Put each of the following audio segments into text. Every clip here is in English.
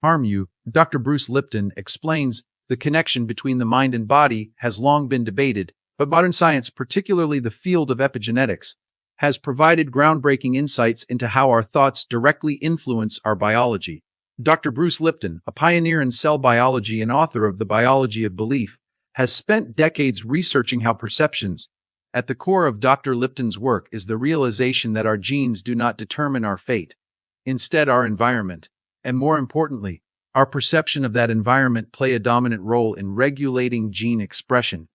harm you. Dr. Bruce Lipton explains the connection between the mind and body has long been debated, but modern science, particularly the field of epigenetics, has provided groundbreaking insights into how our thoughts directly influence our biology. Dr. Bruce Lipton, a pioneer in cell biology and author of The Biology of Belief, has spent decades researching how perceptions. At the core of Dr. Lipton's work is the realization that our genes do not determine our fate. Instead, our environment, and more importantly, our perception of that environment, play a dominant role in regulating gene expression.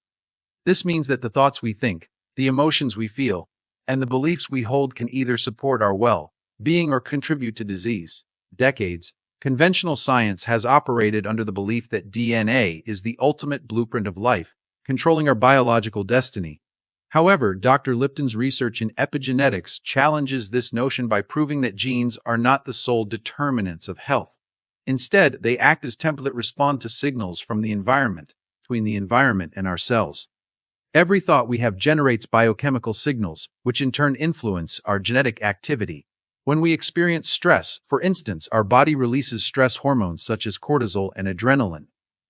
This means that the thoughts we think, the emotions we feel, and the beliefs we hold can either support our well-being or contribute to disease. Decades, conventional science has operated under the belief that DNA is the ultimate blueprint of life, controlling our biological destiny. However, Dr. Lipton's research in epigenetics challenges this notion by proving that genes are not the sole determinants of health. Instead, they act as template respond to signals from the environment, between the environment and our cells. Every thought we have generates biochemical signals, which in turn influence our genetic activity. When we experience stress, for instance, our body releases stress hormones such as cortisol and adrenaline.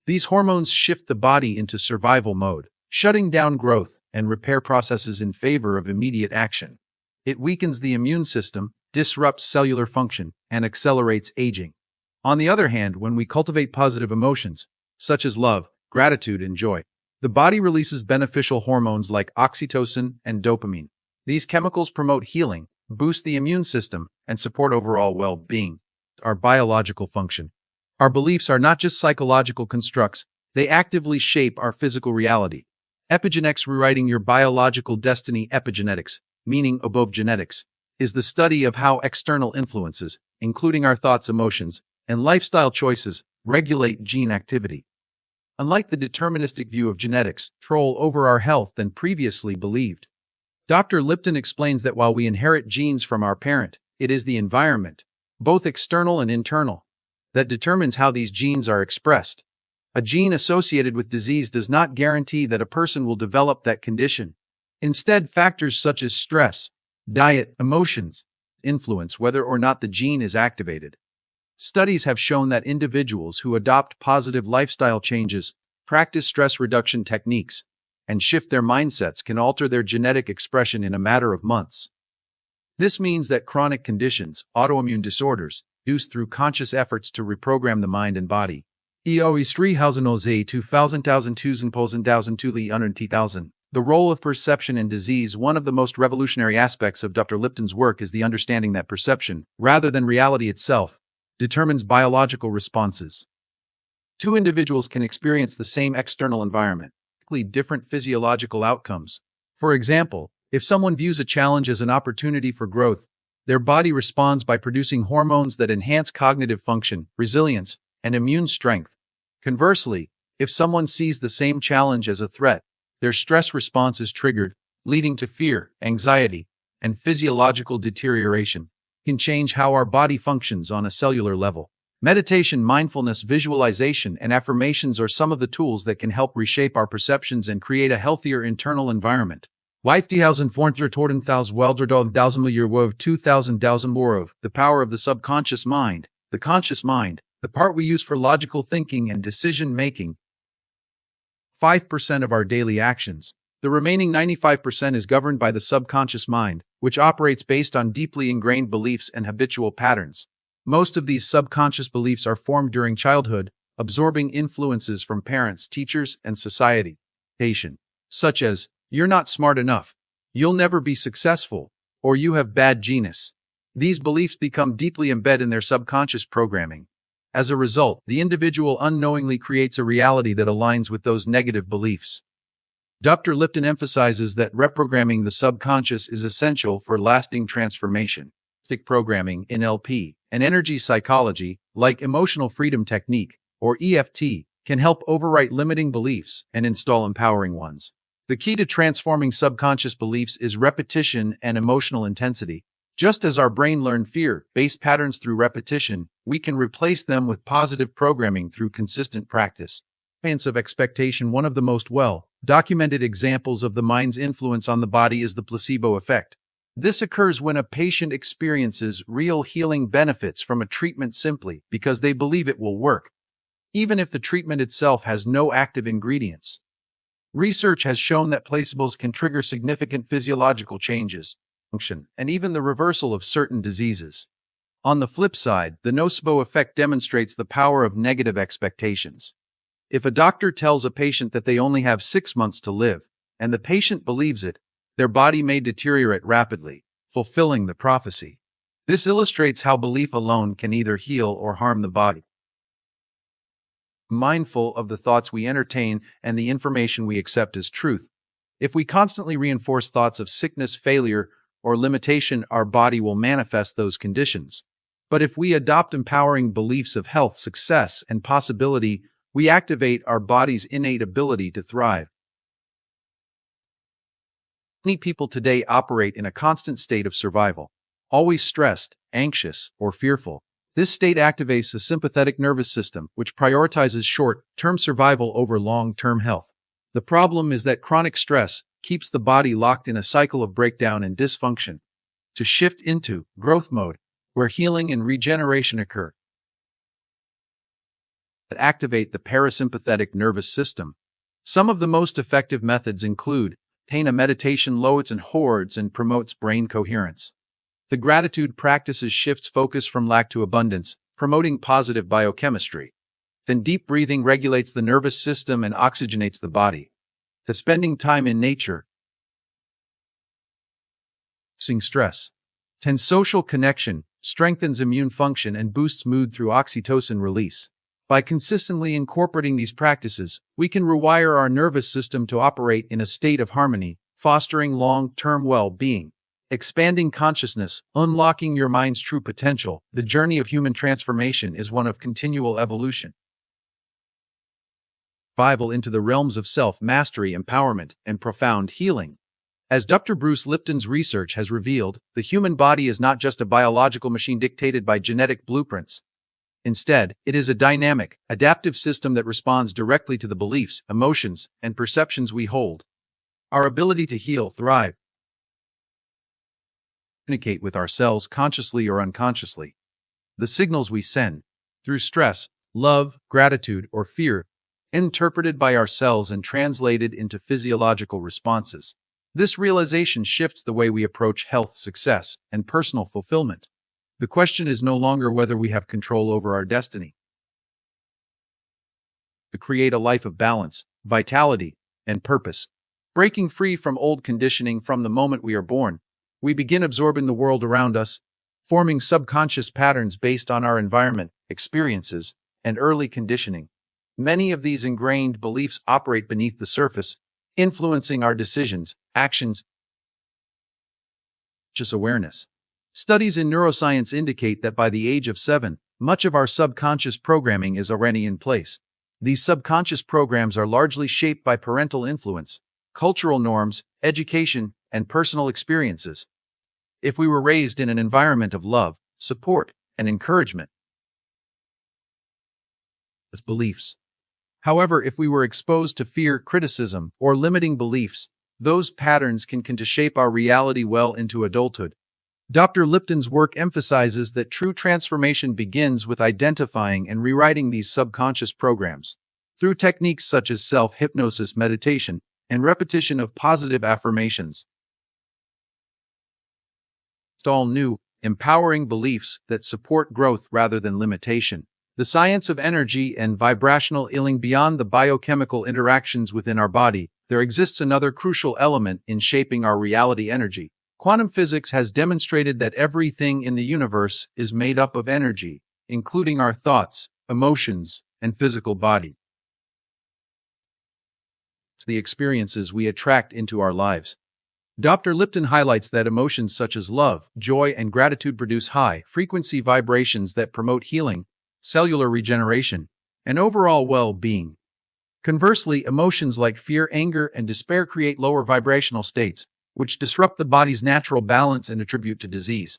These hormones shift the body into survival mode, shutting down growth and repair processes in favor of immediate action. It weakens the immune system, disrupts cellular function, and accelerates aging. On the other hand, when we cultivate positive emotions, such as love, gratitude, and joy, the body releases beneficial hormones like oxytocin and dopamine. These chemicals promote healing, boost the immune system, and support overall well-being. Our biological function. Our beliefs are not just psychological constructs, they actively shape our physical reality. Epigenetics, rewriting your biological destiny. Epigenetics, meaning above genetics, is the study of how external influences, including our thoughts, emotions, and lifestyle choices, regulate gene activity. Unlike the deterministic view of genetics, control over our health than previously believed. Dr. Lipton explains that while we inherit genes from our parent, it is the environment, both external and internal, that determines how these genes are expressed. A gene associated with disease does not guarantee that a person will develop that condition. Instead, factors such as stress, diet, emotions, influence whether or not the gene is activated. Studies have shown that individuals who adopt positive lifestyle changes, practice stress reduction techniques, and shift their mindsets can alter their genetic expression in a matter of months. This means that chronic conditions, autoimmune disorders, induced through conscious efforts to reprogram the mind and body. EOS 3000 2000. The role of perception in disease. One of the most revolutionary aspects of Dr. Lipton's work is the understanding that perception, rather than reality itself, determines biological responses. Two individuals can experience the same external environment, different physiological outcomes. For example, if someone views a challenge as an opportunity for growth, their body responds by producing hormones that enhance cognitive function, resilience, and immune strength. Conversely, if someone sees the same challenge as a threat, their stress response is triggered, leading to fear, anxiety, and physiological deterioration. It can change how our body functions on a cellular level. Meditation, mindfulness, visualization, and affirmations are some of the tools that can help reshape our perceptions and create a healthier internal environment. 2000 The power of the subconscious mind. The conscious mind, the part we use for logical thinking and decision-making, 5% of our daily actions. The remaining 95% is governed by the subconscious mind, which operates based on deeply ingrained beliefs and habitual patterns. Most of these subconscious beliefs are formed during childhood, absorbing influences from parents, teachers, and society. Such as, "You're not smart enough," "You'll never be successful," or "You have bad genes." These beliefs become deeply embedded in their subconscious programming. As a result, the individual unknowingly creates a reality that aligns with those negative beliefs. Dr. Lipton emphasizes that reprogramming the subconscious is essential for lasting transformation. Programming, NLP, and energy psychology, like emotional freedom technique, or EFT, can help overwrite limiting beliefs and install empowering ones. The key to transforming subconscious beliefs is repetition and emotional intensity. Just as our brain learned fear-based patterns through repetition, we can replace them with positive programming through consistent practice. Science of expectation. One of the most well-documented examples of the mind's influence on the body is the placebo effect. This occurs when a patient experiences real healing benefits from a treatment simply because they believe it will work, even if the treatment itself has no active ingredients. Research has shown that placebos can trigger significant physiological changes, function, and even the reversal of certain diseases. On the flip side, the nocebo effect demonstrates the power of negative expectations. If a doctor tells a patient that they only have 6 months to live, and the patient believes it, their body may deteriorate rapidly, fulfilling the prophecy. This illustrates how belief alone can either heal or harm the body. Mindful of the thoughts we entertain and the information we accept as truth. If we constantly reinforce thoughts of sickness, failure, or limitation, our body will manifest those conditions. But if we adopt empowering beliefs of health, success, and possibility, we activate our body's innate ability to thrive. Many people today operate in a constant state of survival, always stressed, anxious, or fearful. This state activates the sympathetic nervous system, which prioritizes short-term survival over long-term health. The problem is that chronic stress keeps the body locked in a cycle of breakdown and dysfunction. To shift into growth mode, where healing and regeneration occur, that activate the parasympathetic nervous system. Some of the most effective methods include Thana meditation lowers and hordes and promotes brain coherence. The gratitude practices shifts focus from lack to abundance, promoting positive biochemistry. Then deep breathing regulates the nervous system and oxygenates the body. The spending time in nature, reducing stress. 10 social connection strengthens immune function and boosts mood through oxytocin release. By consistently incorporating these practices, we can rewire our nervous system to operate in a state of harmony, fostering long-term well-being. Expanding consciousness, unlocking your mind's true potential. The journey of human transformation is one of continual evolution. Survival into the realms of self-mastery, empowerment, and profound healing. As Dr. Bruce Lipton's research has revealed, the human body is not just a biological machine dictated by genetic blueprints. Instead, it is a dynamic, adaptive system that responds directly to the beliefs, emotions, and perceptions we hold. Our ability to heal, thrive, communicate with ourselves consciously or unconsciously. The signals we send, through stress, love, gratitude, or fear, interpreted by ourselves and translated into physiological responses. This realization shifts the way we approach health, success, and personal fulfillment. The question is no longer whether we have control over our destiny. To create a life of balance, vitality, and purpose. Breaking free from old conditioning from the moment we are born, we begin absorbing the world around us, forming subconscious patterns based on our environment, experiences, and early conditioning. Many of these ingrained beliefs operate beneath the surface, influencing our decisions, actions, and conscious awareness. Studies in neuroscience indicate that by the age of 7, much of our subconscious programming is already in place. These subconscious programs are largely shaped by parental influence, cultural norms, education, and personal experiences. If we were raised in an environment of love, support, and encouragement, as beliefs. However, if we were exposed to fear, criticism, or limiting beliefs, those patterns can shape our reality well into adulthood. Dr. Lipton's work emphasizes that true transformation begins with identifying and rewriting these subconscious programs. Through techniques such as self-hypnosis, meditation, and repetition of positive affirmations, install new, empowering beliefs that support growth rather than limitation. The science of energy and vibrational healing beyond the biochemical interactions within our body, there exists another crucial element in shaping our reality: energy. Quantum physics has demonstrated that everything in the universe is made up of energy, including our thoughts, emotions, and physical body. It's the experiences we attract into our lives. Dr. Lipton highlights that emotions such as love, joy, and gratitude produce high-frequency vibrations that promote healing, cellular regeneration, and overall well-being. Conversely, emotions like fear, anger, and despair create lower vibrational states, which disrupt the body's natural balance and attribute to disease.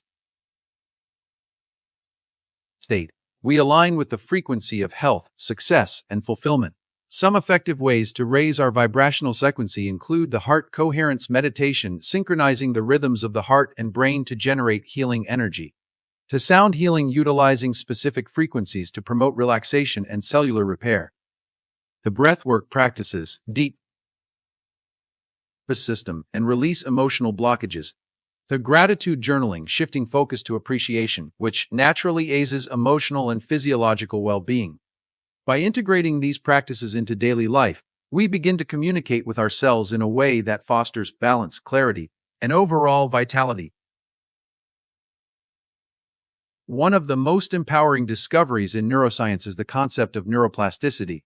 We align with the frequency of health, success, and fulfillment. Some effective ways to raise our vibrational frequency include the heart coherence meditation, synchronizing the rhythms of the heart and brain to generate healing energy. To sound healing, utilizing specific frequencies to promote relaxation and cellular repair. The breathwork practices, deep system, and release emotional blockages. The gratitude journaling, shifting focus to appreciation, which naturally aids emotional and physiological well-being. By integrating these practices into daily life, we begin to communicate with ourselves in a way that fosters balance, clarity, and overall vitality. One of the most empowering discoveries in neuroscience is the concept of neuroplasticity,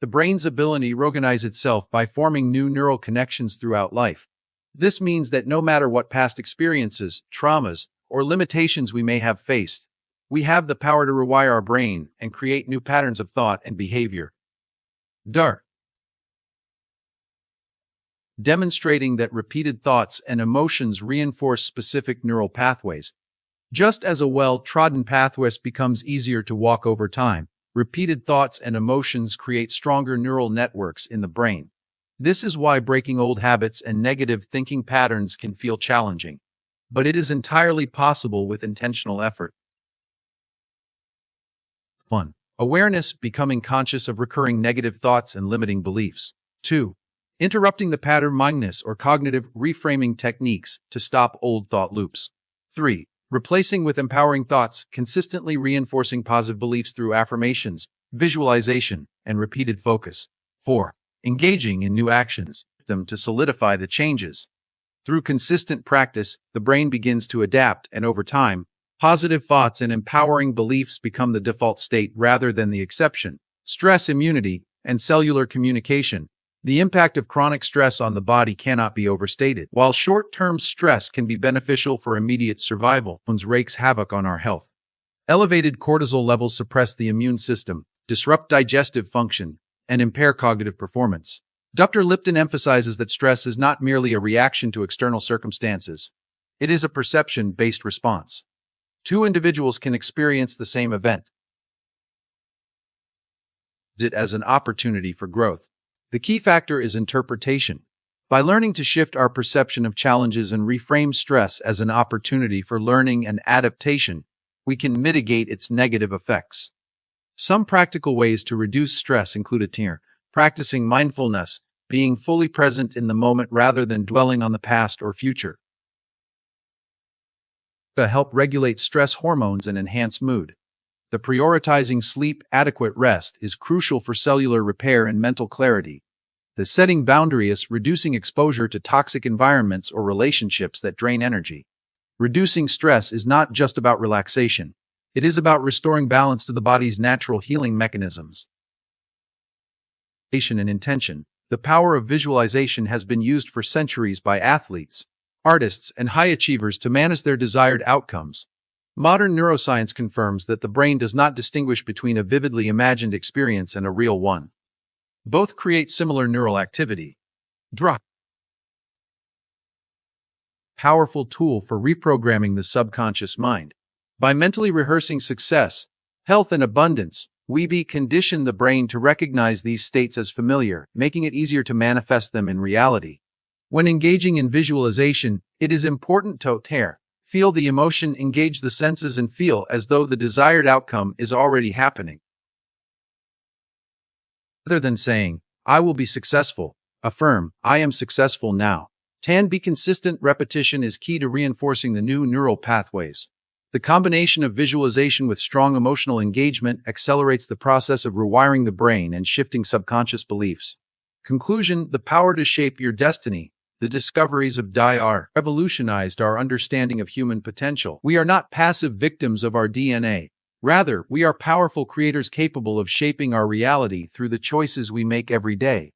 the brain's ability to reorganize itself by forming new neural connections throughout life. This means that no matter what past experiences, traumas, or limitations we may have faced, we have the power to rewire our brain and create new patterns of thought and behavior. DART, demonstrating that repeated thoughts and emotions reinforce specific neural pathways. Just as a well-trodden pathway becomes easier to walk over time, repeated thoughts and emotions create stronger neural networks in the brain. This is why breaking old habits and negative thinking patterns can feel challenging, but it is entirely possible with intentional effort. 1. Awareness, becoming conscious of recurring negative thoughts and limiting beliefs. 2. Interrupting the pattern mindfulness or cognitive reframing techniques to stop old thought loops. 3. Replacing with empowering thoughts, consistently reinforcing positive beliefs through affirmations, visualization, and repeated focus. 4. Engaging in new actions, them to solidify the changes. Through consistent practice, the brain begins to adapt, and over time, positive thoughts and empowering beliefs become the default state rather than the exception. Stress immunity and cellular communication. The impact of chronic stress on the body cannot be overstated. While short-term stress can be beneficial for immediate survival, it wreaks havoc on our health. Elevated cortisol levels suppress the immune system, disrupt digestive function, and impair cognitive performance. Dr. Lipton emphasizes that stress is not merely a reaction to external circumstances. It is a perception-based response. Two individuals can experience the same event. It as an opportunity for growth. The key factor is interpretation. By learning to shift our perception of challenges and reframe stress as an opportunity for learning and adaptation, we can mitigate its negative effects. Some practical ways to reduce stress include practicing mindfulness, being fully present in the moment rather than dwelling on the past or future. To help regulate stress hormones and enhance mood. The prioritizing sleep, adequate rest is crucial for cellular repair and mental clarity. The setting boundaries, reducing exposure to toxic environments or relationships that drain energy. Reducing stress is not just about relaxation. It is about restoring balance to the body's natural healing mechanisms. And intention. The power of visualization has been used for centuries by athletes, artists, and high achievers to manage their desired outcomes. Modern neuroscience confirms that the brain does not distinguish between a vividly imagined experience and a real one. Both create similar neural activity. Powerful tool for reprogramming the subconscious mind. By mentally rehearsing success, health, and abundance, we condition the brain to recognize these states as familiar, making it easier to manifest them in reality. When engaging in visualization, it is important to feel the emotion, engage the senses, and feel as though the desired outcome is already happening. Rather than saying, "I will be successful," affirm, "I am successful now." Be consistent repetition is key to reinforcing the new neural pathways. The combination of visualization with strong emotional engagement accelerates the process of rewiring the brain and shifting subconscious beliefs. Conclusion: the power to shape your destiny. The discoveries of DAR revolutionized our understanding of human potential. We are not passive victims of our DNA. Rather, we are powerful creators capable of shaping our reality through the choices we make every day.